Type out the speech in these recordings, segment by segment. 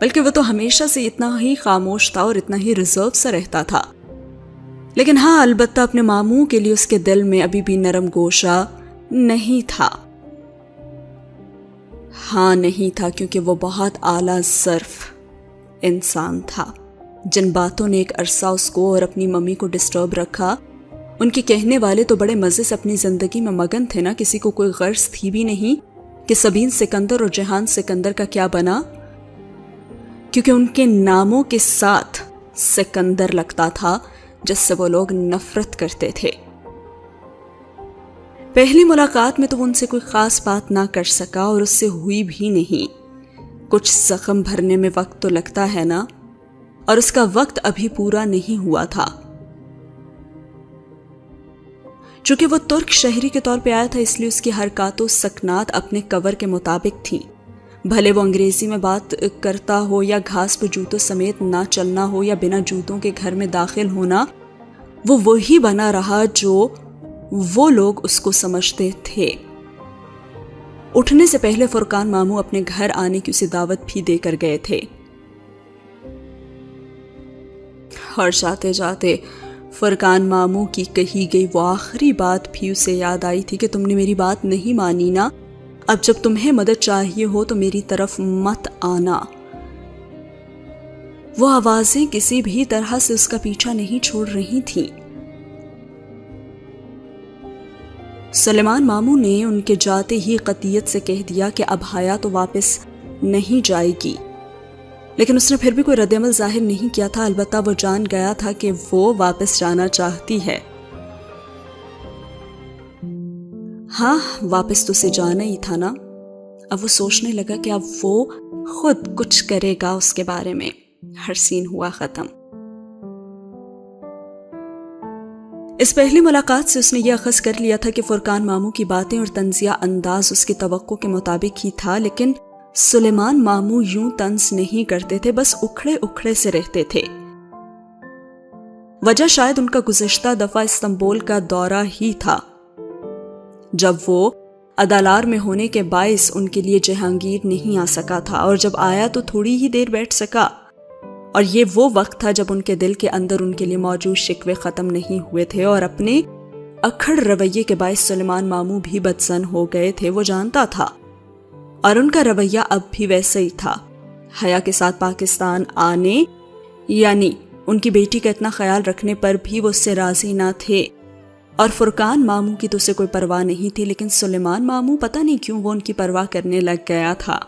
بلکہ وہ تو ہمیشہ سے اتنا ہی خاموش تھا اور اتنا ہی ریزرو سا رہتا تھا. لیکن ہاں، البتہ اپنے ماموں کے لیے اس کے دل میں ابھی بھی نرم گوشہ نہیں تھا. ہاں نہیں تھا، کیونکہ وہ بہت اعلیٰ ظرف انسان تھا. جن باتوں نے ایک عرصہ اس کو اور اپنی ممی کو ڈسٹرب رکھا، ان کے کہنے والے تو بڑے مزے سے اپنی زندگی میں مگن تھے نا. کسی کو کوئی غرض تھی بھی نہیں کہ سبین سکندر اور جہان سکندر کا کیا بنا، کیونکہ ان کے ناموں کے ساتھ سکندر لگتا تھا جس سے وہ لوگ نفرت کرتے تھے. پہلی ملاقات میں تو وہ ان سے کوئی خاص بات نہ کر سکا اور اس سے ہوئی بھی نہیں. کچھ زخم بھرنے میں وقت تو لگتا ہے نا، اور اس کا وقت ابھی پورا نہیں ہوا تھا. چونکہ وہ ترک شہری کے طور پہ آیا تھا، اس لیے اس کی حرکات و سکنات اپنے کور کے مطابق تھیں. بھلے وہ انگریزی میں بات کرتا ہو یا گھاس پہ جوتوں سمیت نہ چلنا ہو یا بنا جوتوں کے گھر میں داخل ہونا، وہ وہی بنا رہا جو وہ لوگ اس کو سمجھتے تھے. اٹھنے سے پہلے فرقان ماموں اپنے گھر آنے کی اسے دعوت بھی دے کر گئے تھے، اور جاتے جاتے فرقان ماموں کی کہی گئی وہ آخری بات بھی اسے یاد آئی تھی کہ تم نے میری بات نہیں مانی نا، اب جب تمہیں مدد چاہیے ہو تو میری طرف مت آنا. وہ آوازیں کسی بھی طرح سے اس کا پیچھا نہیں چھوڑ رہی تھیں. سلیمان ماموں نے ان کے جاتے ہی قطعیت سے کہہ دیا کہ اب حیا تو واپس نہیں جائے گی، لیکن اس نے پھر بھی کوئی رد عمل ظاہر نہیں کیا تھا. البتہ وہ جان گیا تھا کہ وہ واپس جانا چاہتی ہے. ہاں، واپس تو اسے جانا ہی تھا نا. اب وہ سوچنے لگا کہ اب وہ خود کچھ کرے گا اس کے بارے میں. ہر سین ہوا ختم. اس پہلی ملاقات سے اس نے یہ اخذ کر لیا تھا کہ فرقان ماموں کی باتیں اور طنزیہ انداز اس کی توقع کے مطابق ہی تھا، لیکن سلیمان ماموں یوں طنز نہیں کرتے تھے، بس اکھڑے اکھڑے سے رہتے تھے. وجہ شاید ان کا گزشتہ دفعہ استنبول کا دورہ ہی تھا، جب وہ ادالار میں ہونے کے باعث ان کے لیے جہانگیر نہیں آ سکا تھا، اور جب آیا تو تھوڑی ہی دیر بیٹھ سکا. اور یہ وہ وقت تھا جب ان کے دل کے اندر ان کے لیے موجود شکوے ختم نہیں ہوئے تھے، اور اپنے اکھڑ رویے کے باعث سلیمان ماموں بھی بدزن ہو گئے تھے. وہ جانتا تھا، اور ان کا رویہ اب بھی ویسا ہی تھا. حیا کے ساتھ پاکستان آنے، یعنی ان کی بیٹی کا اتنا خیال رکھنے پر بھی وہ اس سے راضی نہ تھے. اور فرقان ماموں کی تو اسے کوئی پرواہ نہیں تھی، لیکن سلیمان ماموں پتہ نہیں کیوں وہ ان کی پرواہ کرنے لگ گیا تھا.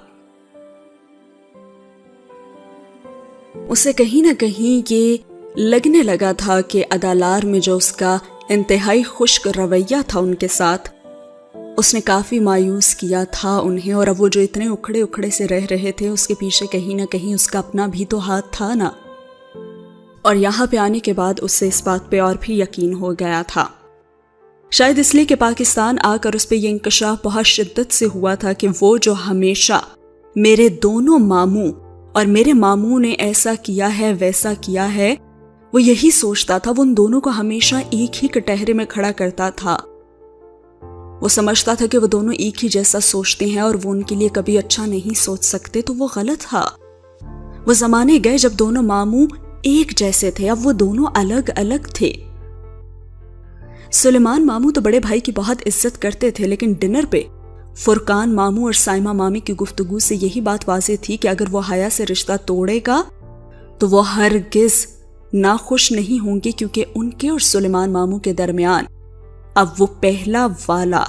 اسے کہیں نہ کہیں یہ لگنے لگا تھا کہ ادالار میں جو اس کا انتہائی خشک رویہ تھا ان کے ساتھ، اس نے کافی مایوس کیا تھا انہیں. اور اب وہ جو اتنے اکھڑے اکھڑے سے رہ رہے تھے، اس کے پیچھے کہیں نہ کہیں اس کا اپنا بھی تو ہاتھ تھا نا. اور یہاں پہ آنے کے بعد اسے اس بات پہ اور بھی یقین ہو گیا تھا، شاید اس لیے کہ پاکستان آ کر اس پہ یہ انکشاف بہت شدت سے ہوا تھا کہ وہ جو ہمیشہ میرے دونوں ماموں اور میرے ماموں نے ایسا کیا ہے ویسا کیا ہے، وہ یہی سوچتا تھا. وہ ان دونوں کو ہمیشہ ایک ہی کٹہرے میں کھڑا کرتا تھا. وہ سمجھتا تھا کہ وہ دونوں ایک ہی جیسا سوچتے ہیں اور وہ ان کے لیے کبھی اچھا نہیں سوچ سکتے. تو وہ غلط تھا. وہ زمانے گئے جب دونوں ماموں ایک جیسے تھے، اب وہ دونوں الگ الگ تھے. سلیمان ماموں تو بڑے بھائی کی بہت عزت کرتے تھے، لیکن ڈنر پہ فرقان ماموں اور سائمہ مامی کی گفتگو سے یہی بات واضح تھی کہ اگر وہ حیا سے رشتہ توڑے گا تو وہ ہرگز ناخوش نہیں ہوں گے، کیونکہ ان کے اور سلیمان ماموں کے درمیان اب وہ پہلا والا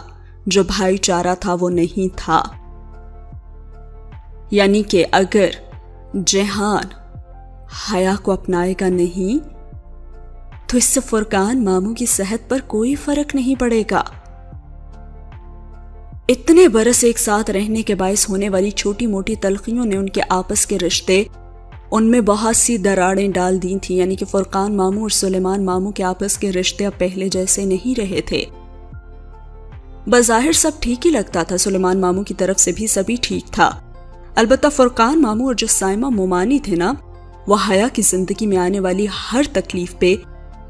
جو بھائی چارہ تھا وہ نہیں تھا. یعنی کہ اگر جہان حیا کو اپنائے گا نہیں تو اس سے فرقان ماموں کی صحت پر کوئی فرق نہیں پڑے گا. اتنے برس ایک ساتھ رہنے کے باعث ہونے والی چھوٹی موٹی تلخیوں نے ان کے آپس کے رشتے ان میں بہت سی دراڑیں ڈال دی تھیں. یعنی کہ فرقان ماموں اور سلیمان ماموں کے آپس کے رشتے اب پہلے جیسے نہیں رہے تھے. بظاہر سب ٹھیک ہی لگتا تھا، سلیمان ماموں کی طرف سے بھی سبھی ٹھیک تھا. البتہ فرقان ماموں اور جو سائمہ مومانی تھے نا، وہ حیا کی زندگی میں آنے والی ہر تکلیف پہ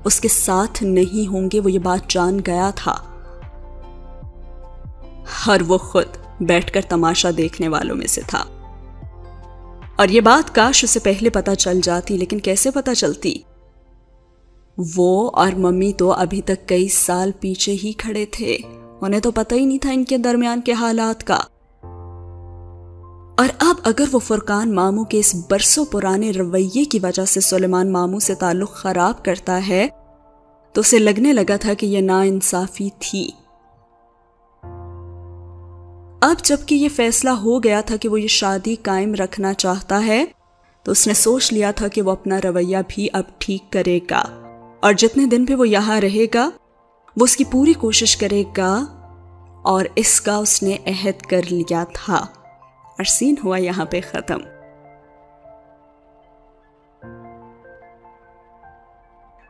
اس کے ساتھ نہیں ہوں گے. وہ یہ بات جان گیا تھا، اور وہ خود بیٹھ کر تماشا دیکھنے والوں میں سے تھا. اور یہ بات کاش اسے پہلے پتہ چل جاتی، لیکن کیسے پتہ چلتی؟ وہ اور ممی تو ابھی تک کئی سال پیچھے ہی کھڑے تھے، انہیں تو پتہ ہی نہیں تھا ان کے درمیان کے حالات کا۔ اور اب اگر وہ فرقان ماموں کے اس برسوں پرانے رویے کی وجہ سے سلیمان ماموں سے تعلق خراب کرتا ہے تو اسے لگنے لگا تھا کہ یہ ناانصافی تھی۔ اب جب کہ یہ فیصلہ ہو گیا تھا کہ وہ یہ شادی قائم رکھنا چاہتا ہے تو اس نے سوچ لیا تھا کہ وہ اپنا رویہ بھی اب ٹھیک کرے گا، اور جتنے دن پہ وہ یہاں رہے گا وہ اس کی پوری کوشش کرے گا، اور اس کا اس نے عہد کر لیا تھا۔ اور سین ہوا یہاں پہ ختم۔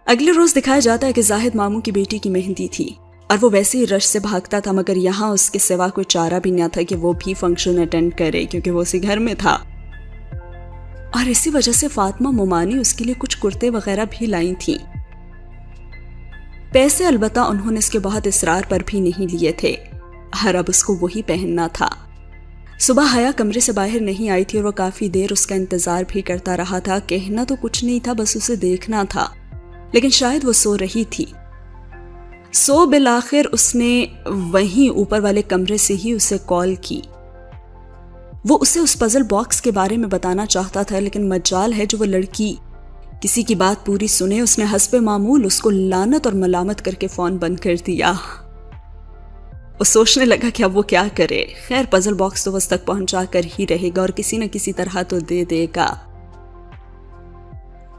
اگلے روز دکھایا جاتا ہے کہ زاہد ماموں کی بیٹی کی مہندی تھی، اور وہ ویسے ہی رش سے بھاگتا تھا، مگر یہاں اس کے سوا کوئی چارہ بھی نہ تھا کہ وہ بھی فنکشن اٹینڈ کرے، کیونکہ وہ اسی گھر میں تھا۔ اور اسی وجہ سے فاطمہ مومانی اس کے لیے کچھ کرتے وغیرہ بھی لائی تھیں۔ پیسے البتہ انہوں نے اس کے بہت اصرار پر بھی نہیں لیے تھے، ہر اب اس کو وہی پہننا تھا۔ صبح حیا کمرے سے باہر نہیں آئی تھی اور وہ کافی دیر اس کا انتظار بھی کرتا رہا تھا۔ کہنا تو کچھ نہیں تھا، بس اسے دیکھنا تھا، لیکن شاید وہ سو رہی تھی۔ سو بالآخر اس نے وہیں اوپر والے کمرے سے ہی اسے کال کی۔ وہ اسے اس پزل باکس کے بارے میں بتانا چاہتا تھا، لیکن مجال ہے جو وہ لڑکی کسی کی بات پوری سنے۔ اس نے حسب معمول اس کو لعنت اور ملامت کر کے فون بند کر دیا۔ وہ سوچنے لگا کہ اب وہ کیا کرے۔ خیر پزل باکس تو اس تک پہنچا کر ہی رہے گا اور کسی نہ کسی طرح تو دے دے گا۔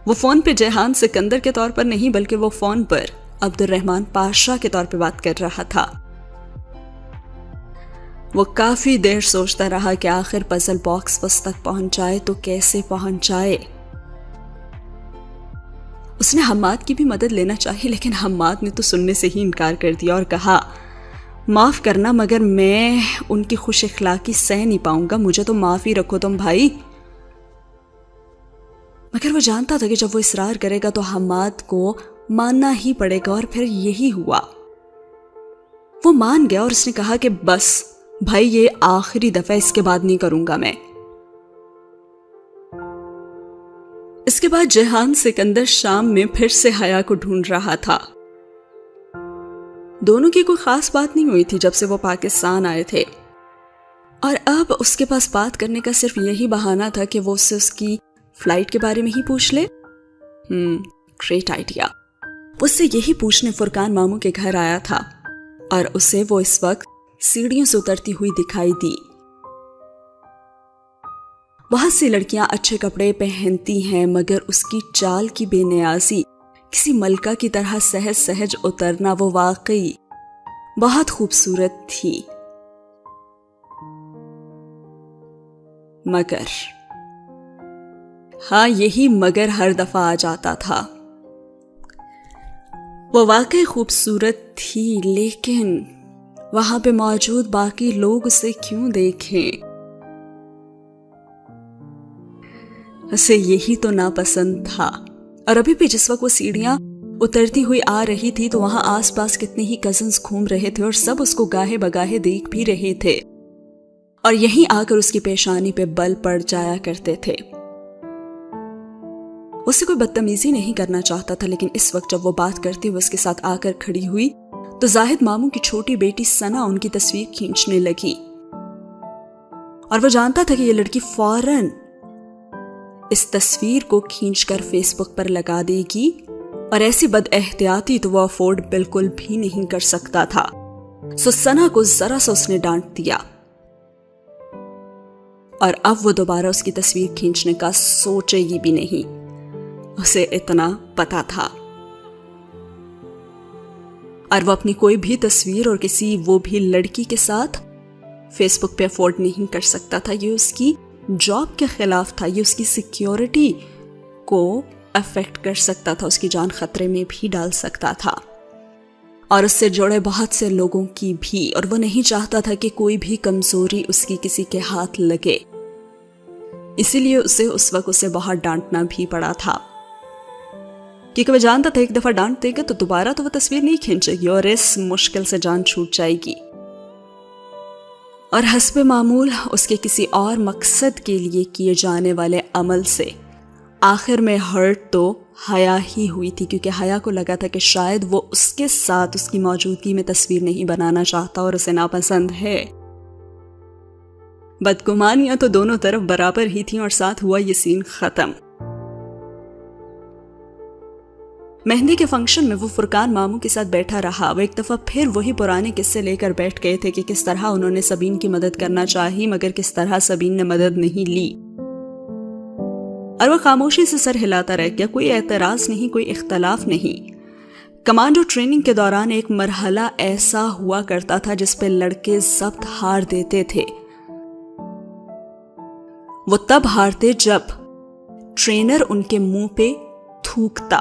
وہ فون پہ جیہان سکندر کے طور پر نہیں، بلکہ وہ فون پر عبد الرحمن پاشا کے طور پہ بات کر رہا تھا۔ وہ کافی دیر سوچتا رہا کہ آخر پزل باکس اس تک پہنچائے تو کیسے پہنچائے۔ اس نے حماد کی بھی مدد لینا چاہی، لیکن حماد نے تو سننے سے ہی انکار کر دیا اور کہا معاف کرنا مگر میں ان کی خوش اخلاقی سہ نہیں پاؤں گا، مجھے تو معاف ہی رکھو تم بھائی۔ مگر وہ جانتا تھا کہ جب وہ اصرار کرے گا تو حماد کو ماننا ہی پڑے گا، اور پھر یہی ہوا۔ وہ مان گیا اور اس نے کہا کہ بس بھائی یہ آخری دفعہ، اس کے بعد نہیں کروں گا میں۔ اس کے بعد جیہان سکندر شام میں پھر سے حیا کو ڈھونڈ رہا تھا۔ دونوں کی کوئی خاص بات نہیں ہوئی تھی جب سے وہ پاکستان آئے تھے، اور اب اس کے پاس بات کرنے کا صرف یہی بہانہ تھا کہ وہ اس کی فلائٹ کے بارے میں ہی پوچھ لے۔ Great idea. اس سے یہی پوچھنے فرقان ماموں کے گھر آیا تھا، اور اسے وہ اس وقت سیڑھیوں سے اترتی ہوئی دکھائی دی۔ بہت سی لڑکیاں اچھے کپڑے پہنتی ہیں، مگر اس کی چال کی بے نیازی، کسی ملکہ کی طرح سہج سہج اترنا، وہ واقعی بہت خوبصورت تھی۔ مگر ہاں یہی مگر ہر دفعہ آ جاتا تھا۔ وہ واقعی خوبصورت تھی، لیکن وہاں پہ موجود باقی لوگ اسے کیوں دیکھیں؟ اسے یہی تو ناپسند تھا۔ اور ابھی بھی جس وقت وہ سیڑھیاں اترتی ہوئی آ رہی تھی تو وہاں آس پاس کتنے ہی کزنز گھوم رہے تھے، اور سب اس کو گاہے بگاہے دیکھ بھی رہے تھے، اور یہیں آ کر اس کی پیشانی پہ بل پڑ جایا کرتے تھے۔ اسے کوئی بدتمیزی نہیں کرنا چاہتا تھا، لیکن اس وقت جب وہ بات کرتے ہوئے اس کے ساتھ آ کر کھڑی ہوئی تو زاہد ماموں کی چھوٹی بیٹی ثنا ان کی تصویر کھینچنے لگی، اور وہ جانتا تھا کہ یہ لڑکی فوراً اس تصویر کو کھینچ کر فیس بک پر لگا دے گی، اور ایسی بد احتیاطی تو وہ افورڈ بالکل بھی نہیں کر سکتا تھا۔ سو ثنا کو ذرا سا اس نے ڈانٹ دیا، اور اب وہ دوبارہ اس کی تصویر کھینچنے کا سوچے گی بھی نہیں، اسے اتنا پتا تھا۔ اور وہ اپنی کوئی بھی تصویر اور کسی وہ بھی لڑکی کے ساتھ فیس بک پہ افورڈ نہیں کر سکتا تھا۔ یہ اس کی جاب کے خلاف تھا، یہ اس کی سیکیورٹی کو افیکٹ کر سکتا تھا، اس کی جان خطرے میں بھی ڈال سکتا تھا، اور اس سے جڑے بہت سے لوگوں کی بھی، اور وہ نہیں چاہتا تھا کہ کوئی بھی کمزوری اس کی کسی کے ہاتھ لگے، اسی لیے اس وقت اسے بہت ڈانٹنا بھی پڑا تھا، کیونکہ وہ جانتا تھا ایک دفعہ ڈانٹ دے گا تو دوبارہ تو وہ تصویر نہیں کھینچے گی، اور اس مشکل سے جان چھوٹ جائے گی۔ اور حسب معمول اس کے کسی اور مقصد کے لیے کیے جانے والے عمل سے آخر میں ہرٹ تو حیا ہی ہوئی تھی، کیونکہ حیا کو لگا تھا کہ شاید وہ اس کے ساتھ اس کی موجودگی میں تصویر نہیں بنانا چاہتا اور اسے ناپسند ہے۔ بدگمانیاں تو دونوں طرف برابر ہی تھیں اور ساتھ ہوا یہ سین ختم۔ مہندی کے فنکشن میں وہ فرقان ماموں کے ساتھ بیٹھا رہا۔ وہ ایک دفعہ پھر وہی پرانے قصے لے کر بیٹھ گئے تھے کہ کس طرح انہوں نے سبین کی مدد کرنا چاہی مگر کس طرح سبین نے مدد نہیں لی، اور وہ خاموشی سے سر ہلاتا رہ گیا۔ کوئی اعتراض نہیں، کوئی اختلاف نہیں۔ کمانڈو ٹریننگ کے دوران ایک مرحلہ ایسا ہوا کرتا تھا جس پہ لڑکے ضبط ہار دیتے تھے۔ وہ تب ہارتے جب ٹرینر ان کے منہ پہ تھوکتا۔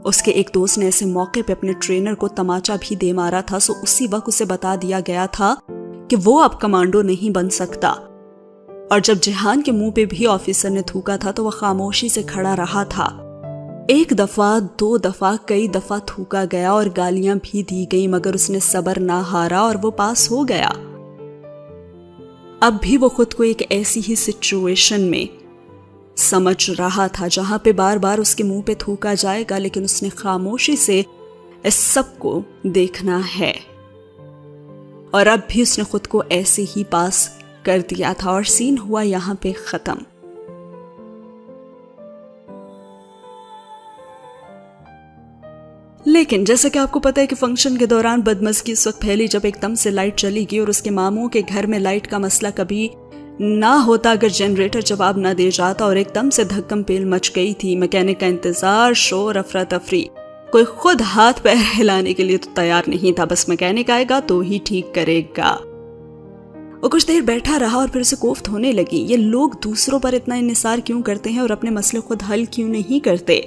اس کے ایک دوست نے ایسے موقع پہ اپنے ٹرینر کو تماچا بھی دے مارا تھا، سو اسی وقت اسے بتا دیا گیا تھا کہ وہ اب کمانڈو نہیں بن سکتا۔ اور جب جہان کے منہ پہ بھی آفیسر نے تھوکا تھا تو وہ خاموشی سے کھڑا رہا تھا۔ ایک دفعہ، دو دفعہ، کئی دفعہ تھوکا گیا اور گالیاں بھی دی گئی مگر اس نے صبر نہ ہارا اور وہ پاس ہو گیا۔ اب بھی وہ خود کو ایک ایسی ہی سچویشن میں سمجھ رہا تھا جہاں پہ بار بار اس کے منہ پہ تھوکا جائے گا، لیکن اس نے خاموشی سے اس سب کو دیکھنا ہے، اور اب بھی اس نے خود کو ایسے ہی پاس کر دیا تھا اور سین ہوا یہاں پہ ختم۔ لیکن جیسا کہ آپ کو پتا ہے کہ فنکشن کے دوران بدمزگی اس وقت پھیلی جب ایک دم سے لائٹ چلی گئی، اور اس کے ماموں کے گھر میں لائٹ کا مسئلہ کبھی نہ ہوتا اگر جنریٹر جواب نہ دے جاتا، اور ایک دم سے دھکم پیل مچ گئی تھی۔ میکینک کا انتظار، شور، افراتفری، کوئی خود ہاتھ پیر ہلانے کے لیے تو تیار نہیں تھا، بس میکینک آئے گا تو ہی ٹھیک کرے گا۔ وہ کچھ دیر بیٹھا رہا اور پھر اسے کوفت ہونے لگی، یہ لوگ دوسروں پر اتنا انحصار کیوں کرتے ہیں اور اپنے مسئلے خود حل کیوں نہیں کرتے؟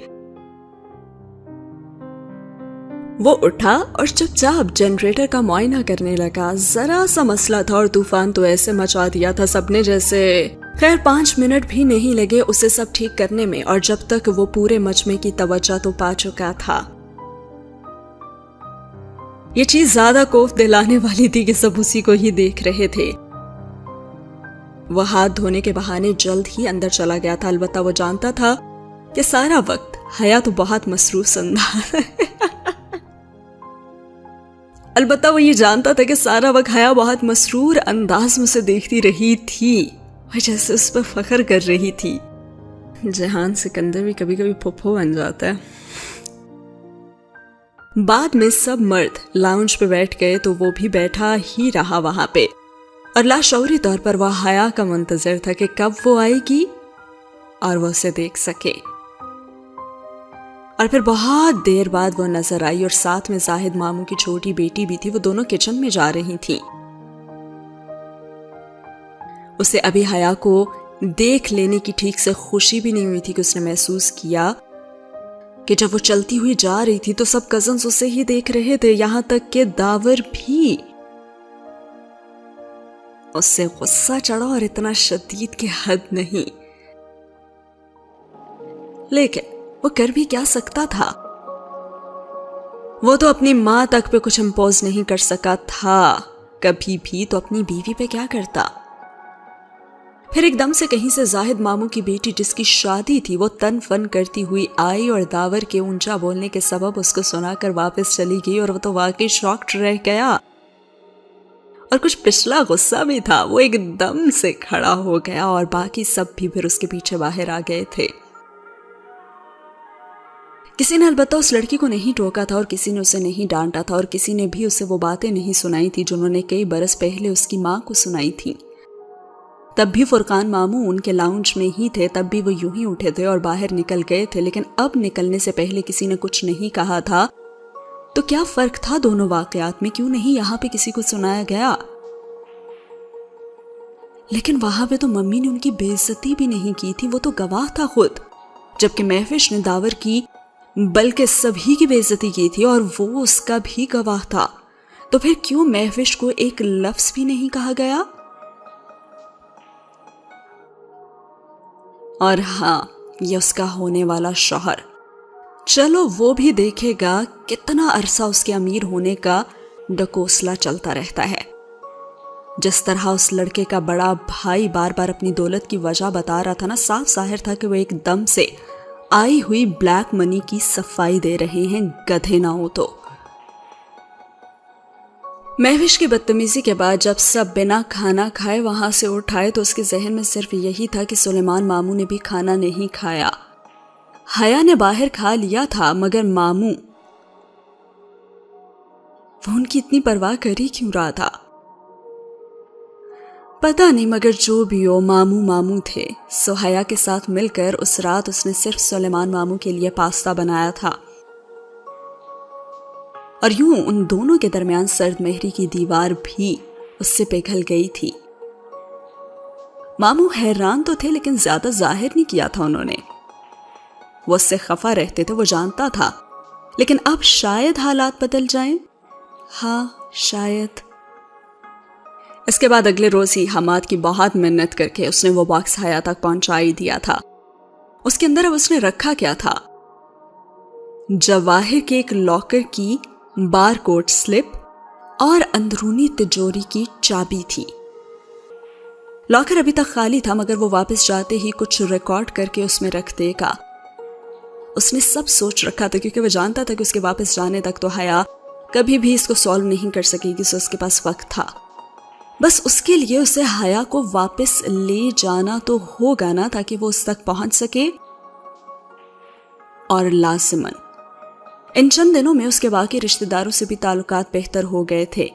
وہ اٹھا اور چپ چاپ جنریٹر کا معائنہ کرنے لگا۔ ذرا سا مسئلہ تھا اور طوفان تو ایسے مچا دیا تھا سب نے جیسے خیر 5 منٹ بھی نہیں لگے اسے سب ٹھیک کرنے میں، اور جب تک وہ پورے مجمع کی توجہ تو پا چکا تھا۔ یہ چیز زیادہ کوف دلانے والی تھی کہ سب اسی کو ہی دیکھ رہے تھے۔ وہ ہاتھ دھونے کے بہانے جلد ہی اندر چلا گیا تھا، البتہ وہ جانتا تھا کہ سارا وقت حیا تو بہت مسروف انداز البتہ وہ یہ جانتا تھا کہ سارا وقت حیا بہت مسرور انداز میں اسے دیکھتی رہی تھی، وہ جیسے اس پر فخر کر رہی تھی۔ جہان سکندر بھی کبھی کبھی پھپھو بن جاتا ہے۔ بعد میں سب مرد لاؤنج پہ بیٹھ گئے تو وہ بھی بیٹھا ہی رہا وہاں پہ، اور لاشعوری طور پر وہ حیا کا منتظر تھا کہ کب وہ آئے گی اور وہ اسے دیکھ سکے۔ اور پھر بہت دیر بعد وہ نظر آئی، اور ساتھ میں زاہد ماموں کی چھوٹی بیٹی بھی تھی۔ وہ دونوں کچن میں جا رہی تھیں۔ اسے ابھی حیا کو دیکھ لینے کی ٹھیک سے خوشی بھی نہیں ہوئی تھی کہ اس نے محسوس کیا کہ جب وہ چلتی ہوئی جا رہی تھی تو سب کزنز اسے ہی دیکھ رہے تھے، یہاں تک کہ داور بھی۔ اس سے غصہ چڑھا اور اتنا شدید کہ حد نہیں، لیکن وہ کر بھی کیا سکتا تھا؟ وہ تو اپنی ماں تک پہ کچھ امپوز نہیں کر سکا تھا کبھی بھی، تو اپنی بیوی پہ کیا کرتا؟ پھر ایک دم سے کہیں سے زاہد ماموں کی بیٹی جس کی شادی تھی وہ تن فن کرتی ہوئی آئی اور داور کے اونچا بولنے کے سبب اس کو سنا کر واپس چلی گئی، اور وہ تو واقعی شاکڈ رہ گیا، اور کچھ پچھلا غصہ بھی تھا۔ وہ ایک دم سے کھڑا ہو گیا اور باقی سب بھی پھر اس کے پیچھے باہر آ گئے تھے۔ کسی نے البتہ اس لڑکی کو نہیں ٹوکا تھا، اور کسی نے اسے نہیں ڈانٹا تھا، اور کسی نے بھی اسے وہ باتیں نہیں سنائی تھی جنہوں نے کئی برس پہلے اس کی ماں کو سنائی تھی۔ تب بھی فرقان ماموں ان کے لاؤنج میں ہی تھے، تب بھی وہ یوں ہی اٹھے تھے اور باہر نکل گئے تھے، لیکن اب نکلنے سے پہلے کسی نے کچھ نہیں کہا تھا۔ تو کیا فرق تھا دونوں واقعات میں؟ کیوں نہیں یہاں پہ کسی کو سنایا گیا؟ لیکن وہاں پہ تو ممی نے ان کی بے عزتی بھی نہیں کی تھی، وہ تو گواہ تھا خود، جبکہ مہوش نے داور کی بلکہ سبھی کی بے عزتی کی تھی اور وہ اس کا بھی گواہ تھا۔ تو پھر کیوں مہوش کو ایک لفظ بھی نہیں کہا گیا؟ اور ہاں، یہ اس کا ہونے والا شوہر، چلو وہ بھی دیکھے گا کتنا عرصہ اس کے امیر ہونے کا ڈکوسلا چلتا رہتا ہے۔ جس طرح اس لڑکے کا بڑا بھائی بار بار اپنی دولت کی وجہ بتا رہا تھا نا، صاف ظاہر تھا کہ وہ ایک دم سے آئی ہوئی بلیک منی کی صفائی دے رہے ہیں، گدھے نہ ہو تو۔ مہوش کی بدتمیزی کے بعد جب سب بنا کھانا کھائے وہاں سے اٹھائے تو اس کے ذہن میں صرف یہی تھا کہ سلیمان ماموں نے بھی کھانا نہیں کھایا۔ حیا نے باہر کھا لیا تھا، مگر ماموں، وہ ان کی اتنی پرواہ کری کیوں رہا تھا؟ پتہ نہیں، مگر جو بھی ہو ماموں ماموں تھے۔ سو حیا کے ساتھ مل کر اس رات اس نے صرف سلیمان ماموں کے لیے پاستا بنایا تھا، اور یوں ان دونوں کے درمیان سرد مہری کی دیوار بھی اس سے پگھل گئی تھی۔ ماموں حیران تو تھے لیکن زیادہ ظاہر نہیں کیا تھا انہوں نے۔ وہ اس سے خفا رہتے تھے، وہ جانتا تھا، لیکن اب شاید حالات بدل جائیں۔ ہاں شاید۔ اس کے بعد اگلے روز ہی حماد کی بہت منت کر کے اس نے وہ باکس حیا تک پہنچا ہی دیا تھا۔ اس کے اندر اب اس نے رکھا کیا تھا؟ جواہر کے ایک لاکر کی بار کوڈ سلپ اور اندرونی تجوری کی چابی تھی۔ لاکر ابھی تک خالی تھا، مگر وہ واپس جاتے ہی کچھ ریکارڈ کر کے اس میں رکھ دے گا۔ اس نے سب سوچ رکھا تھا، کیونکہ وہ جانتا تھا کہ اس کے واپس جانے تک تو حیا کبھی بھی اس کو سالو نہیں کر سکے گی، سو اس کے پاس وقت تھا۔ بس اس کے لیے اسے حیا کو واپس لے جانا تو ہوگا نا، تاکہ وہ اس تک پہنچ سکے۔ اور لازماً ان چند دنوں میں اس کے باقی رشتہ داروں سے بھی تعلقات بہتر ہو گئے تھے۔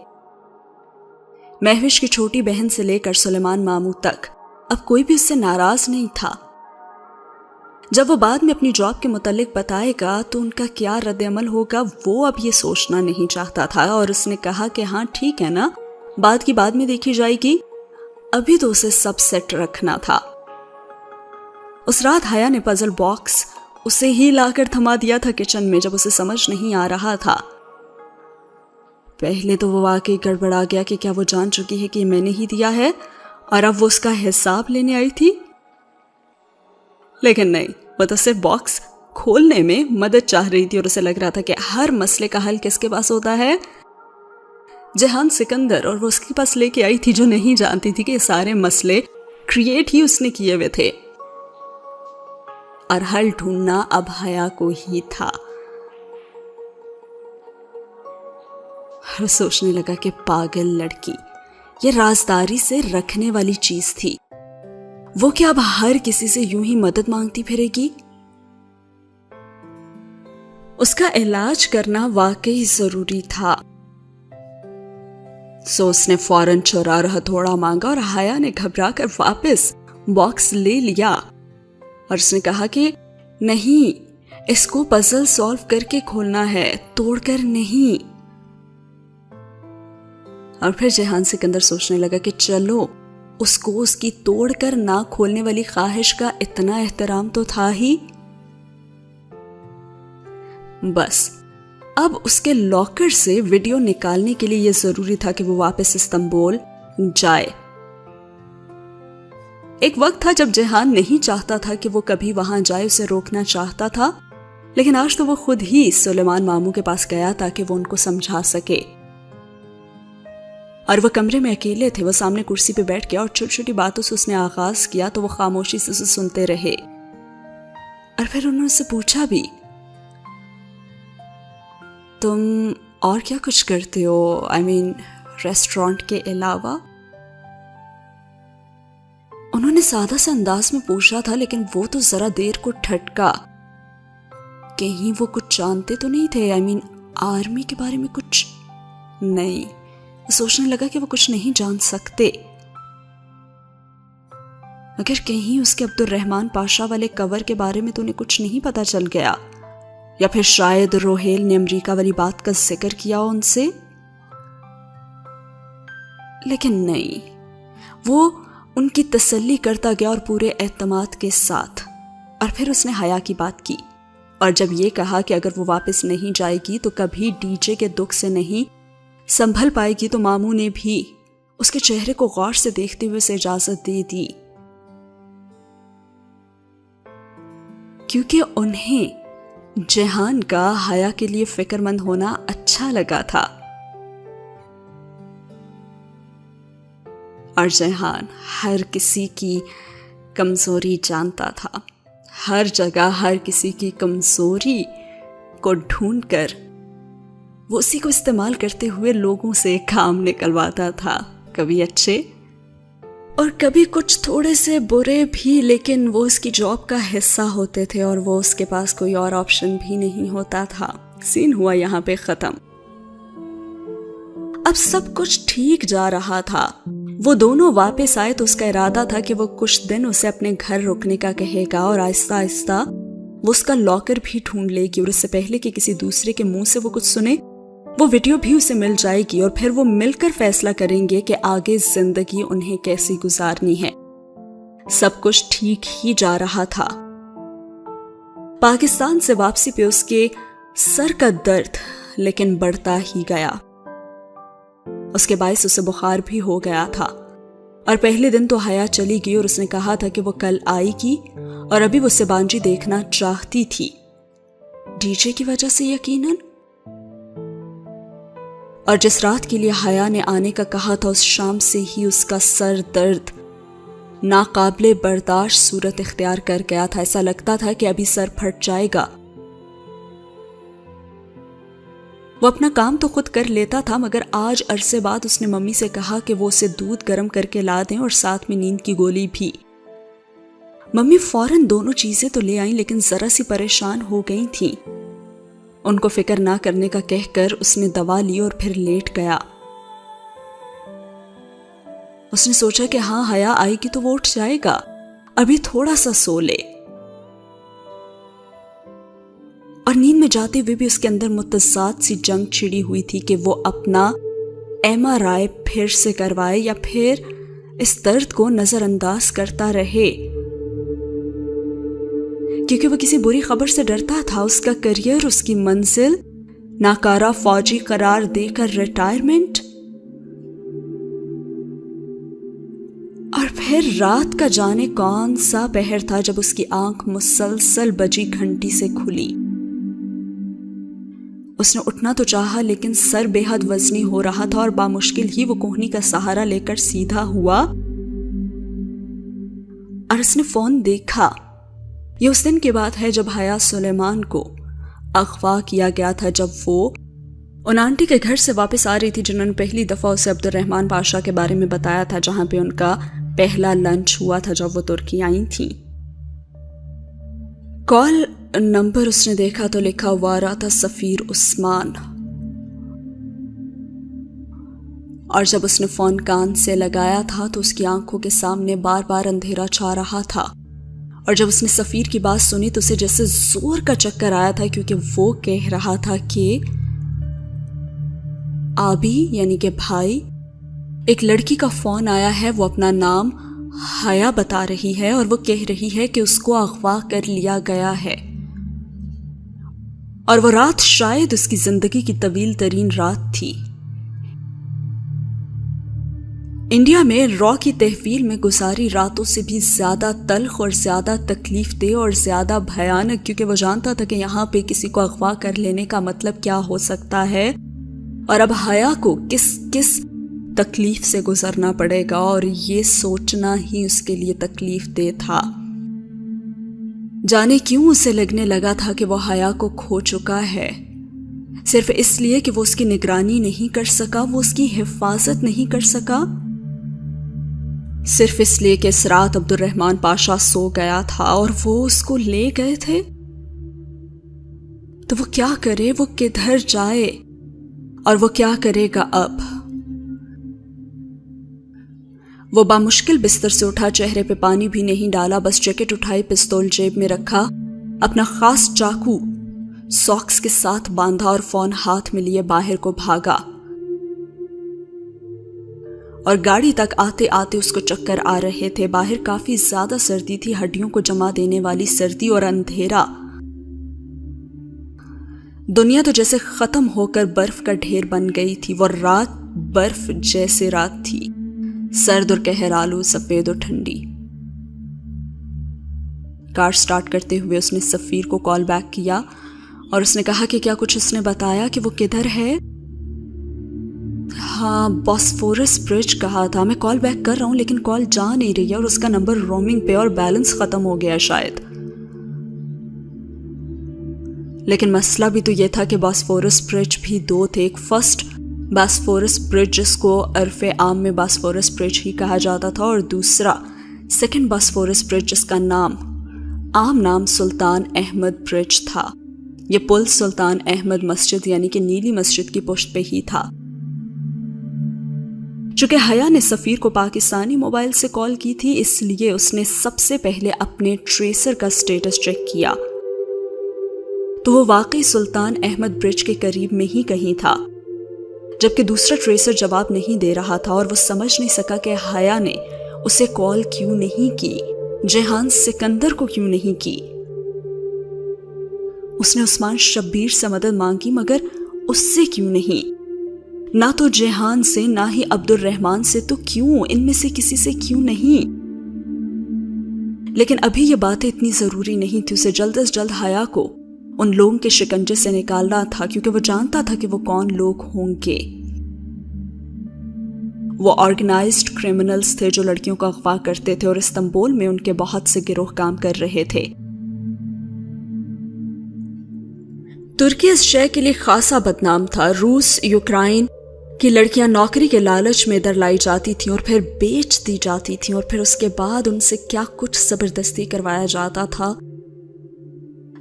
مہوش کی چھوٹی بہن سے لے کر سلیمان ماموں تک اب کوئی بھی اس سے ناراض نہیں تھا۔ جب وہ بعد میں اپنی جاب کے متعلق بتائے گا تو ان کا کیا رد عمل ہوگا، وہ اب یہ سوچنا نہیں چاہتا تھا، اور اس نے کہا کہ ہاں ٹھیک ہے نا، بات کی بعد میں دیکھی جائے گی، ابھی تو اسے سب سیٹ رکھنا تھا۔ اس رات حیا نے پزل باکس اسے ہی لا کر تھما دیا تھا کچن میں، جب اسے سمجھ نہیں آ رہا تھا۔ پہلے تو وہ واقعی گڑبڑا گیا کہ کیا وہ جان چکی ہے کہ میں نے ہی دیا ہے اور اب وہ اس کا حساب لینے آئی تھی، لیکن نہیں، وہ تو صرف باکس کھولنے میں مدد چاہ رہی تھی، اور اسے لگ رہا تھا کہ ہر مسئلے کا حل کس کے پاس ہوتا ہے؟ جہان سکندر، اور وہ اس کے پاس لے کے آئی تھی جو نہیں جانتی تھی کہ یہ سارے مسئلے کریٹ ہی اس نے کیے ہوئے تھے، اور حل ڈھونڈنا اب حیا کو ہی تھا۔ سوچنے لگا کہ پاگل لڑکی، یہ رازداری سے رکھنے والی چیز تھی، وہ کیا اب ہر کسی سے یوں ہی مدد مانگتی پھرے گی؟ اس کا علاج کرنا واقعی ضروری تھا۔ سو اس نے فوراً چورا ہتھوڑا مانگا اور حیا نے گھبرا کر واپس باکس لے لیا، اور اس نے کہا کہ نہیں، اس کو پزل سالو کر کے کھولنا ہے، توڑ کر نہیں۔ اور پھر جہان سکندر سوچنے لگا کہ چلو، اس کو اس کی توڑ کر نہ کھولنے والی خواہش کا اتنا احترام تو تھا ہی۔ بس اب اس کے لاکر سے ویڈیو نکالنے کے لیے یہ ضروری تھا کہ وہ واپس استنبول جائے۔ ایک وقت تھا جب جہان نہیں چاہتا تھا کہ وہ کبھی وہاں جائے، اسے روکنا چاہتا تھا، لیکن آج تو وہ خود ہی سلیمان ماموں کے پاس گیا تاکہ وہ ان کو سمجھا سکے۔ اور وہ کمرے میں اکیلے تھے، وہ سامنے کرسی پہ بیٹھ گیا اور چھوٹی چھوٹی باتوں سے اس نے آغاز کیا تو وہ خاموشی سے اسے سنتے رہے، اور پھر انہوں نے اسے پوچھا بھی، تم اور کیا کچھ کرتے ہو، ریسٹورانٹ کے علاوہ؟ انہوں نے سادہ سے انداز میں پوچھا تھا، لیکن وہ تو ذرا دیر کو ٹھٹکا۔ کہیں وہ کچھ جانتے تو نہیں تھے؟ آرمی کے بارے میں کچھ نہیں؟ سوچنے لگا کہ وہ کچھ نہیں جان سکتے، اگر کہیں اس کے عبد الرحمن پاشا والے کور کے بارے میں تو انہیں کچھ نہیں پتا چل گیا، یا پھر شاید روہیل نے امریکہ والی بات کا ذکر کیا ہو ان سے، لیکن نہیں، وہ ان کی تسلی کرتا گیا اور پورے اعتماد کے ساتھ۔ اور پھر اس نے حیا کی بات کی، اور جب یہ کہا کہ اگر وہ واپس نہیں جائے گی تو کبھی ڈی جے کے دکھ سے نہیں سنبھل پائے گی، تو ماموں نے بھی اس کے چہرے کو غور سے دیکھتے ہوئے اسے اجازت دے دی، کیونکہ انہیں جہان کا حیا کے لیے فکر مند ہونا اچھا لگا تھا۔ اور جہان ہر کسی کی کمزوری جانتا تھا، ہر جگہ ہر کسی کی کمزوری کو ڈھونڈ کر وہ اسی کو استعمال کرتے ہوئے لوگوں سے کام نکلواتا تھا، کبھی اچھے اور کبھی کچھ تھوڑے سے برے بھی، لیکن وہ اس کی جاب کا حصہ ہوتے تھے اور وہ اس کے پاس کوئی اور آپشن بھی نہیں ہوتا تھا۔ سین ہوا یہاں پہ ختم۔ اب سب کچھ ٹھیک جا رہا تھا، وہ دونوں واپس آئے تو اس کا ارادہ تھا کہ وہ کچھ دن اسے اپنے گھر رکنے کا کہے گا اور آہستہ آہستہ وہ اس کا لاکر بھی ڈھونڈ لے گی، اور اس سے پہلے کہ کسی دوسرے کے منہ سے وہ کچھ سنے وہ ویڈیو بھی اسے مل جائے گی، اور پھر وہ مل کر فیصلہ کریں گے کہ آگے زندگی انہیں کیسی گزارنی ہے۔ سب کچھ ٹھیک ہی جا رہا تھا۔ پاکستان سے واپسی پہ اس کے سر کا درد لیکن بڑھتا ہی گیا، اس کے باعث اسے بخار بھی ہو گیا تھا، اور پہلے دن تو حیا چلی گئی اور اس نے کہا تھا کہ وہ کل آئے گی، اور ابھی وہ سبانجی دیکھنا چاہتی تھی، ڈی جے کی وجہ سے یقیناً۔ اور جس رات کے لیے حیا نے آنے کا کہا تھا اس شام سے ہی اس کا سر درد ناقابل برداشت صورت اختیار کر گیا تھا، ایسا لگتا تھا کہ ابھی سر پھٹ جائے گا۔ وہ اپنا کام تو خود کر لیتا تھا، مگر آج عرصے بعد اس نے ممی سے کہا کہ وہ اسے دودھ گرم کر کے لا دیں اور ساتھ میں نیند کی گولی بھی۔ ممی فوراً دونوں چیزیں تو لے آئیں، لیکن ذرا سی پریشان ہو گئی تھیں۔ ان کو فکر نہ کرنے کا کہہ کر اس نے دوا لی اور پھر لیٹ گیا۔ اس نے سوچا کہ ہاں حیا آئے گی تو وہ اٹھ جائے گا، ابھی تھوڑا سا سو لے۔ اور نیند میں جاتے ہوئے بھی اس کے اندر متضاد سی جنگ چھڑی ہوئی تھی کہ وہ اپنا MRI پھر سے کروائے یا پھر اس درد کو نظر انداز کرتا رہے، کیونکہ وہ کسی بری خبر سے ڈرتا تھا۔ اس کا کریئر، اس کی منزل، ناکارہ فوجی قرار دے کر ریٹائرمنٹ، اور پھر رات کا جانے کون سا پہر تھا جب اس کی آنکھ مسلسل بجی گھنٹی سے کھلی۔ اس نے اٹھنا تو چاہا لیکن سر بے حد وزنی ہو رہا تھا، اور بامشکل ہی وہ کوہنی کا سہارا لے کر سیدھا ہوا اور اس نے فون دیکھا۔ یہ اس دن کی بات ہے جب حیا سلیمان کو اغوا کیا گیا تھا، جب وہ ان آنٹی کے گھر سے واپس آ رہی تھی جنہوں نے پہلی دفعہ اسے عبد الرحمن پاشا کے بارے میں بتایا تھا، جہاں پہ ان کا پہلا لنچ ہوا تھا جب وہ ترکی آئی تھیں۔ کال نمبر اس نے دیکھا تو لکھا ہوا رہا تھا سفیر عثمان، اور جب اس نے فون کان سے لگایا تھا تو اس کی آنکھوں کے سامنے بار بار اندھیرا چھا رہا تھا، اور جب اس نے سفیر کی بات سنی تو اسے جیسے زور کا چکر آیا تھا، کیونکہ وہ کہہ رہا تھا کہ آبی یعنی کہ بھائی، ایک لڑکی کا فون آیا ہے، وہ اپنا نام حیا بتا رہی ہے اور وہ کہہ رہی ہے کہ اس کو اغوا کر لیا گیا ہے، اور وہ رات شاید اس کی زندگی کی طویل ترین رات تھی۔ انڈیا میں را کی تحویل میں گزاری راتوں سے بھی زیادہ تلخ اور زیادہ تکلیف دہ اور زیادہ بھیانک، کیونکہ وہ جانتا تھا کہ یہاں پہ کسی کو اغوا کر لینے کا مطلب کیا ہو سکتا ہے، اور اب حیا کو کس کس تکلیف سے گزرنا پڑے گا، اور یہ سوچنا ہی اس کے لیے تکلیف دہ تھا۔ جانے کیوں اسے لگنے لگا تھا کہ وہ حیا کو کھو چکا ہے، صرف اس لیے کہ وہ اس کی نگرانی نہیں کر سکا، وہ اس کی حفاظت نہیں کر سکا، صرف اس لیے کہ اس رات عبد الرحمن پاشا سو گیا تھا اور وہ اس کو لے گئے تھے۔ تو وہ کیا کرے، وہ کدھر جائے، اور وہ کیا کرے گا اب؟ وہ بامشکل بستر سے اٹھا، چہرے پہ پانی بھی نہیں ڈالا، بس جیکٹ اٹھائی، پستول جیب میں رکھا، اپنا خاص چاقو ساکس کے ساتھ باندھا اور فون ہاتھ میں لیے باہر کو بھاگا، اور گاڑی تک آتے آتے اس کو چکر آ رہے تھے۔ باہر کافی زیادہ سردی تھی، ہڈیوں کو جما دینے والی سردی اور اندھیرا۔ دنیا تو جیسے ختم ہو کر برف کا ڈھیر بن گئی تھی، وہ رات برف جیسے رات تھی، سرد اور کہرالو، سفید اور ٹھنڈی۔ کار سٹارٹ کرتے ہوئے اس نے سفیر کو کال بیک کیا اور اس نے کہا کہ کیا کچھ اس نے بتایا کہ وہ کدھر ہے؟ ہاں باسفورس برج کہا تھا. میں کال بیک کر رہا ہوں لیکن کال جا نہیں رہی ہے اور اس کا نمبر رومنگ پہ اور بیلنس ختم ہو گیا شاید. لیکن مسئلہ بھی تو یہ تھا کہ باسفورس برج بھی دو تھے. ایک فرسٹ باسفورس برج جس کو عرف عام میں باسفورس برج ہی کہا جاتا تھا، اور دوسرا سیکنڈ باسفورس برج جس کا عام نام سلطان احمد برج تھا. یہ پل سلطان احمد مسجد یعنی کہ نیلی مسجد کی پشت پہ ہی تھا. چونکہ حیا نے سفیر کو پاکستانی موبائل سے کال کی تھی اس لیے اس نے سب سے پہلے اپنے ٹریسر کا سٹیٹس چیک کیا تو وہ واقعی سلطان احمد برج کے قریب میں ہی کہیں تھا، جبکہ دوسرا ٹریسر جواب نہیں دے رہا تھا اور وہ سمجھ نہیں سکا کہ حیا نے اسے کال کیوں نہیں کی، جہان سکندر کو کیوں نہیں کی. اس نے عثمان شبیر سے مدد مانگی مگر اس سے کیوں نہیں، نہ تو جہان سے نہ ہی عبد الرحمن سے، تو کیوں ان میں سے کسی سے کیوں نہیں. لیکن ابھی یہ باتیں اتنی ضروری نہیں تھی. اسے جلد از جلد حیا کو ان لوگوں کے شکنجے سے نکالنا تھا کیونکہ وہ جانتا تھا کہ وہ کون لوگ ہوں گے. وہ آرگنائزڈ کرمنلز تھے جو لڑکیوں کا اغوا کرتے تھے اور استنبول میں ان کے بہت سے گروہ کام کر رہے تھے. ترکی اس شے کے لیے خاصا بدنام تھا. روس یوکرائن کی لڑکیاں نوکری کے لالچ میں ادھر لائی جاتی تھیں اور پھر بیچ دی جاتی تھیں اور پھر اس کے بعد ان سے کیا کچھ زبردستی کروایا جاتا تھا،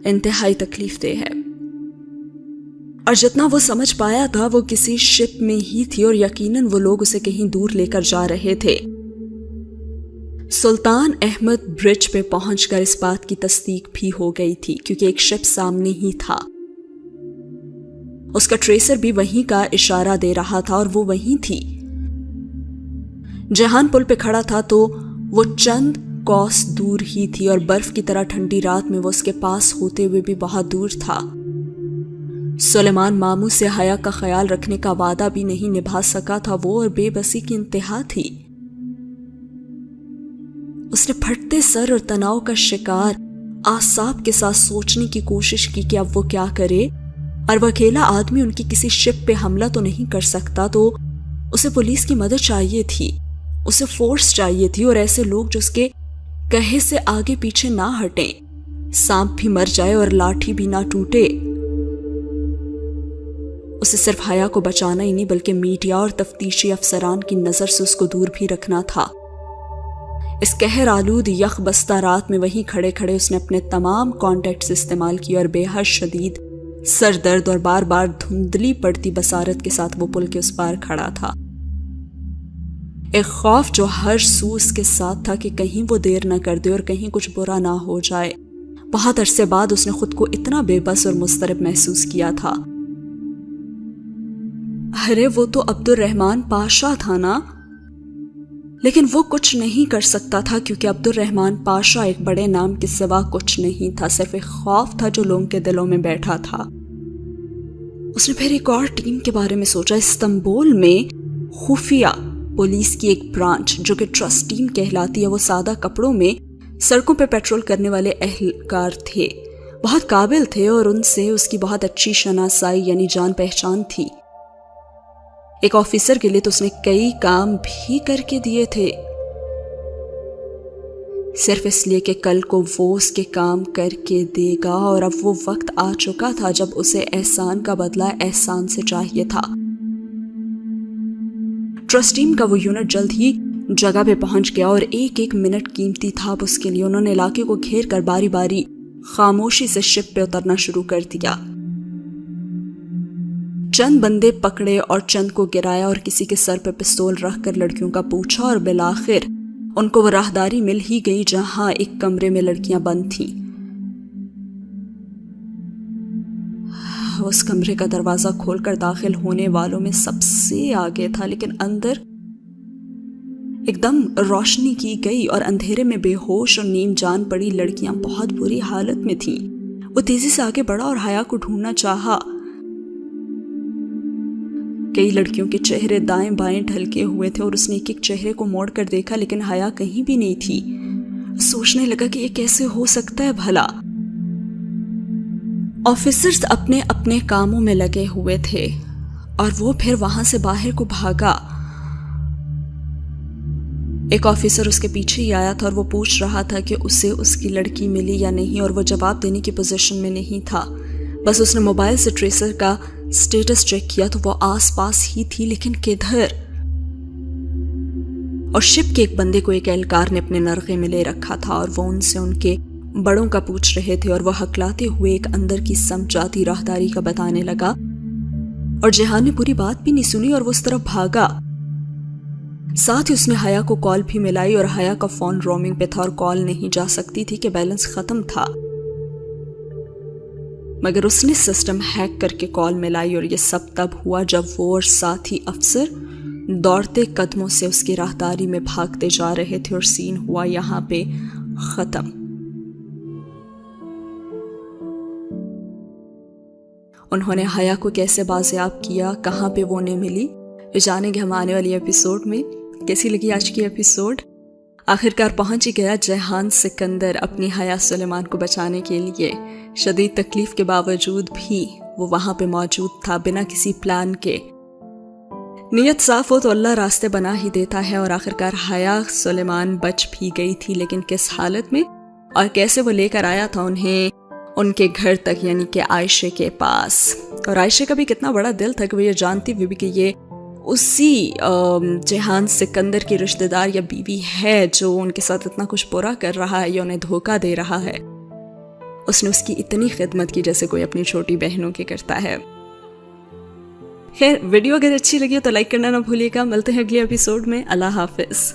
انتہائی تکلیف دہ ہے. اور جتنا وہ سمجھ پایا تھا وہ کسی شپ میں ہی تھی اور یقیناً وہ لوگ اسے کہیں دور لے کر جا رہے تھے. سلطان احمد برج پہ پہنچ کر اس بات کی تصدیق بھی ہو گئی تھی کیونکہ ایک شپ سامنے ہی تھا. اس کا ٹریسر بھی وہیں کا اشارہ دے رہا تھا اور وہ وہیں تھی. جہان پل پہ کھڑا تھا تو وہ چند کوس دور ہی تھی اور برف کی طرح ٹھنڈی رات میں وہ اس کے پاس ہوتے ہوئے بھی بہت دور تھا. سلیمان ماموں سے حیا کا خیال رکھنے کا وعدہ بھی نہیں نبھا سکا تھا وہ، اور بے بسی کی انتہا تھی. اس نے پھٹتے سر اور تناؤ کا شکار اعصاب کے ساتھ سوچنے کی کوشش کی کہ اب وہ کیا کرے، اور وہ اکیلا آدمی ان کی کسی شپ پہ حملہ تو نہیں کر سکتا، تو اسے پولیس کی مدد چاہیے تھی، اسے فورس چاہیے تھی اور ایسے لوگ جو اس کے کہے سے آگے پیچھے نہ ہٹیں. سانپ بھی مر جائے اور لاٹھی بھی نہ ٹوٹے. اسے صرف حیا کو بچانا ہی نہیں بلکہ میڈیا اور تفتیشی افسران کی نظر سے اس کو دور بھی رکھنا تھا. اس قہر آلود یخ بستہ رات میں وہیں کھڑے کھڑے اس نے اپنے تمام کانٹیکٹس استعمال کیے اور بے حد شدید سر درد اور بار بار دھندلی پڑتی بصارت کے ساتھ وہ پل کے اس پار کھڑا تھا. ایک خوف جو ہر سو اس کے ساتھ تھا کہ کہیں وہ دیر نہ کر دے اور کہیں کچھ برا نہ ہو جائے. بہت عرصے بعد اس نے خود کو اتنا بے بس اور مضطرب محسوس کیا تھا. ارے وہ تو عبد الرحمن پاشا تھا نا، لیکن وہ کچھ نہیں کر سکتا تھا کیونکہ عبد الرحمن پاشا ایک بڑے نام کے سوا کچھ نہیں تھا، صرف ایک خوف تھا جو لوگوں کے دلوں میں بیٹھا تھا. اس نے پھر ایک اور ٹیم کے بارے میں سوچا. استنبول میں خفیہ پولیس کی ایک برانچ جو کہ ٹرسٹ ٹیم کہلاتی ہے، وہ سادہ کپڑوں میں سڑکوں پہ پیٹرول کرنے والے اہلکار تھے، بہت قابل تھے اور ان سے اس کی بہت اچھی شناسائی یعنی جان پہچان تھی. ایک آفیسر کے لیے تو اس نے کئی کام بھی کر کے دیے تھے، صرف اس لیے کہ کل کو وہ اس کے کام کر کے دے گا، اور اب وہ وقت آ چکا تھا جب اسے احسان کا بدلہ احسان سے چاہیے تھا. ٹرسٹ ٹیم کا وہ یونٹ جلد ہی جگہ پہ پہنچ گیا اور ایک ایک منٹ قیمتی تھا اس کے لیے. انہوں نے علاقے کو گھیر کر باری باری خاموشی سے شپ پہ اترنا شروع کر دیا. چند بندے پکڑے اور چند کو گرایا اور کسی کے سر پہ پستول رکھ کر لڑکیوں کا پوچھا، اور بالآخر ان کو وہ راہداری مل ہی گئی جہاں ایک کمرے میں لڑکیاں بند تھیں. اس کمرے کا دروازہ کھول کر داخل ہونے والوں میں سب سے آگے تھا، لیکن اندر ایک دم روشنی کی گئی اور اندھیرے میں بے ہوش اور نیم جان پڑی لڑکیاں بہت بری حالت میں تھیں. وہ تیزی سے آگے بڑھا اور حیا کو ڈھونڈنا چاہا. کئی لڑکیوں کے چہرے دائیں بائیں ڈھلکے ہوئے تھے اور اس نے ایک ایک چہرے کو موڑ کر دیکھا لیکن حیا کہیں بھی نہیں تھی. سوچنے لگا کہ یہ کیسے ہو سکتا ہے بھلا. آفیسرز اپنے اپنے کاموں میں لگے ہوئے تھے. اور وہ پھر وہاں سے باہر کو بھاگا۔ ایک آفیسر اس کے پیچھے ہی آیا تھا اور وہ پوچھ رہا تھا کہ اسے اس کی لڑکی ملی یا نہیں، اور وہ جواب دینے کی پوزیشن میں نہیں تھا۔ بس اس نے موبائل سے ٹریسر کا سٹیٹس چیک کیا تو وہ آس پاس ہی تھی، لیکن کدھر؟ اور شپ کے ایک بندے کو ایک اہلکار نے اپنے نرغے میں لے رکھا تھا اور وہ ان سے ان کے بڑوں کا پوچھ رہے تھے، اور وہ ہکلاتے ہوئے ایک اندر کی سمت جاتی راہداری کا بتانے لگا، اور جہان نے پوری بات بھی نہیں سنی اور وہ اس طرف بھاگا۔ ساتھ ہی اس نے حیا کو کال بھی ملائی، اور حیا کا فون رومنگ پہ تھا اور کال نہیں جا سکتی تھی کہ بیلنس ختم تھا، مگر اس نے سسٹم ہیک کر کے کال ملائی، اور یہ سب تب ہوا جب وہ اور ساتھی افسر دوڑتے قدموں سے اس کی راہداری میں بھاگتے جا رہے تھے، اور سین ہوا یہاں پہ ختم۔ انہوں نے حیا کو کیسے بازیاب کیا، کہاں پہ وہ انہیں ملی، جانیں گے ہم آنے والی ایپیسوڈ میں۔ کیسی لگی آج کی ایپیسوڈ؟ آخرکار پہنچ ہی گیا جہان سکندر اپنی حیا سلیمان کو بچانے کے لیے۔ شدید تکلیف کے باوجود بھی وہ وہاں پہ موجود تھا، بنا کسی پلان کے۔ نیت صاف ہو تو اللہ راستے بنا ہی دیتا ہے، اور آخرکار حیا سلیمان بچ بھی گئی تھی، لیکن کس حالت میں اور کیسے وہ لے کر آیا تھا انہیں ان کے گھر تک، یعنی کہ عائشہ کے پاس۔ اور عائشہ کا بھی کتنا بڑا دل تھا کہ وہ یہ جانتی ہوئی بھی کہ یہ اسی جہان سکندر کی رشتہ دار یا بیوی ہے جو ان کے ساتھ اتنا کچھ برا کر رہا ہے یا انہیں دھوکہ دے رہا ہے۔ اس نے اس کی اتنی خدمت کی جیسے کوئی اپنی چھوٹی بہنوں کی کرتا ہے۔ خیر، ویڈیو اگر اچھی لگی ہو تو لائک کرنا نہ بھولیے گا۔ ملتے ہیں اگلی ایپیسوڈ میں۔ اللہ حافظ۔